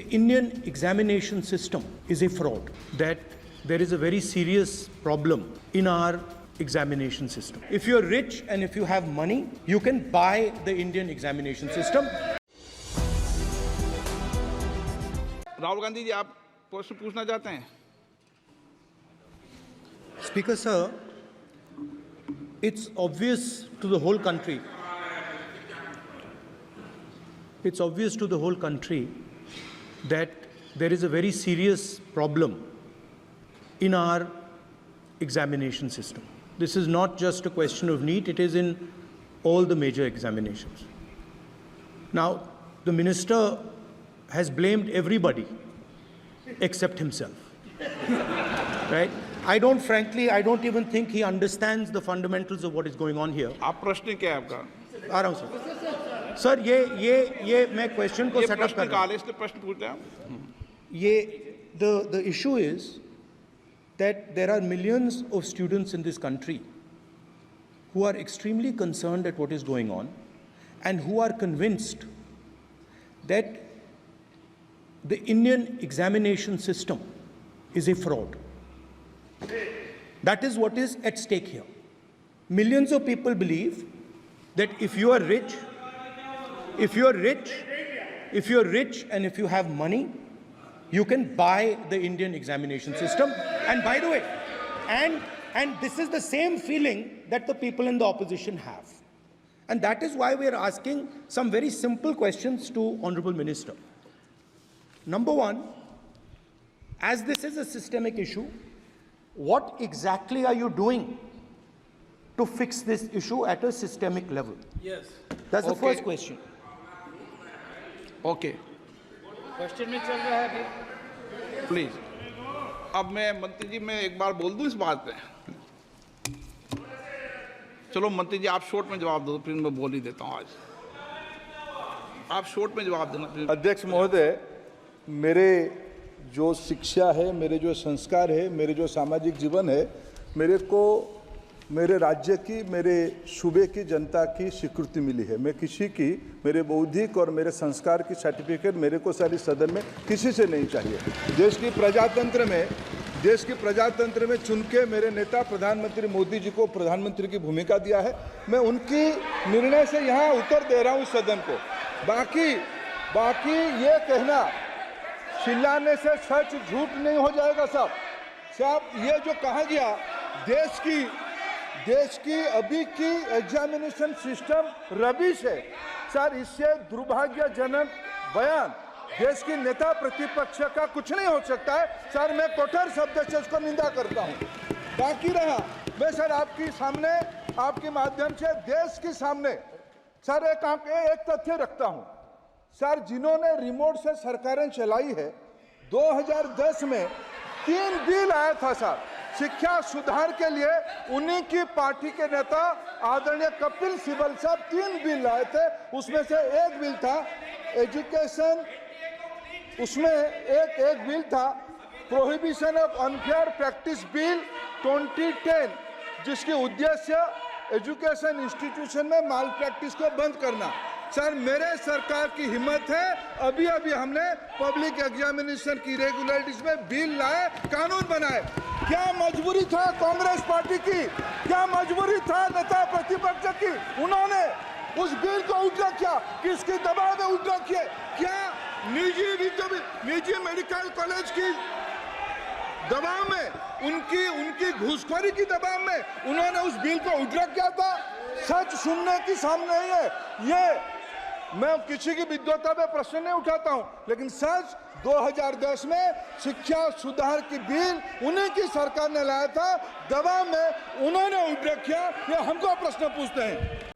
The Indian examination system is a fraud, that there is a very serious problem in our examination system. If you're rich and if you have money, you can buy the Indian examination system. Rahul Gandhi ji, आप प्रश्न पूछना चाहते हैं? Speaker sir, it's obvious to the whole country. It's obvious to the whole country that there is a very serious problem in our examination system. This is not just a question of NEET, it is in all the major examinations. Now, the minister has blamed everybody except himself. Right? I don't even think he understands the fundamentals of what is going on here. आप प्रश्न क्या है आपका? आ रहा हूं sir ये मैं question को सेटअप कर रहा हूं। इसलिए प्रश्न पूछते हैं ये the issue is that there are millions of students in this country who are extremely concerned at what is going on and who are convinced that the Indian examination system is a fraud. That is what is at stake here. Millions of people believe that if you are rich and if you have money, you can buy the Indian examination system. And by the way, and this is the same feeling that the people in the opposition have. And that is why we are asking some very simple questions to Honorable Minister. Number one, as this is a systemic issue, what exactly are you doing to fix this issue at a systemic level? Yes. That's the first question. Okay, question में चल रहा है अभी। Please. अब मैं मंत्री जी, मैं एक बार बोल दूं इस बात पे? चलो मंत्री जी, आप शॉर्ट में जवाब दो, फिर मैं बोल ही देता हूं। आज आप शॉर्ट में जवाब देना। अध्यक्ष महोदय, मेरे जो शिक्षा है, मेरे जो संस्कार है, मेरे जो सामाजिक जीवन है, मेरे को मेरे राज्य की, मेरे सूबे की जनता की स्वीकृति मिली है। मैं किसी की, मेरे बौद्धिक और मेरे संस्कार की सर्टिफिकेट मेरे को सारी सदन में किसी से नहीं चाहिए। देश की प्रजातंत्र में चुन के मेरे नेता प्रधानमंत्री मोदी जी को प्रधानमंत्री की भूमिका दिया है। मैं उनकी निर्णय से यहाँ उत्तर दे रहा हूँ सदन को। बाकी ये कहना चिल्लाने से सच झूठ नहीं हो जाएगा साहब। ये जो कहा गया देश की अभी की एग्जामिनेशन सिस्टम रबिश है सर, इससे दुर्भाग्यजनक बयान देश की नेता प्रतिपक्ष का कुछ नहीं हो सकता है सर। मैं कठोर शब्द से उसको निंदा करता हूं। बाकी रहा, मैं सर आपके सामने, आपके माध्यम से देश के सामने सर एक तथ्य रखता हूं सर। जिन्होंने रिमोट से सरकारें चलाई है, 2010 में 3 बिल आया था सर शिक्षा सुधार के लिए। उन्हीं की पार्टी के नेता आदरणीय कपिल सिब्बल साहब 3 बिल लाए थे। उसमें से एक बिल था एजुकेशन, उसमें एक बिल था prohibition of unfair practice bill 2010, जिसकी उद्देश्य एजुकेशन इंस्टीट्यूशन में माल प्रैक्टिस को बंद करना। सर, मेरे सरकार की हिम्मत है, अभी हमने पब्लिक एग्जामिनेशन की रेगुलरिटीज में बिल लाए, कानून बनाए। क्या मजबूरी था कांग्रेस पार्टी की? क्या मजबूरी था नेता प्रतिपक्ष की? उन्होंने उस बिल को विड्रॉ किया। किसके दबाव में विड्रॉ किए? क्या निजी मेडिकल कॉलेज की दबाव में, उनकी घूसखोरी की दबाव में उन्होंने उस बिल को विड्रॉ किया था? सच सुनने की सामने है ये। मैं किसी की विद्वता पे प्रश्न नहीं उठाता हूं, लेकिन सच 2010 में शिक्षा सुधार की बिल उन्हीं की सरकार ने लाया था, दबाव में उन्होंने विड्रॉ किया। ये हमको प्रश्न पूछते हैं।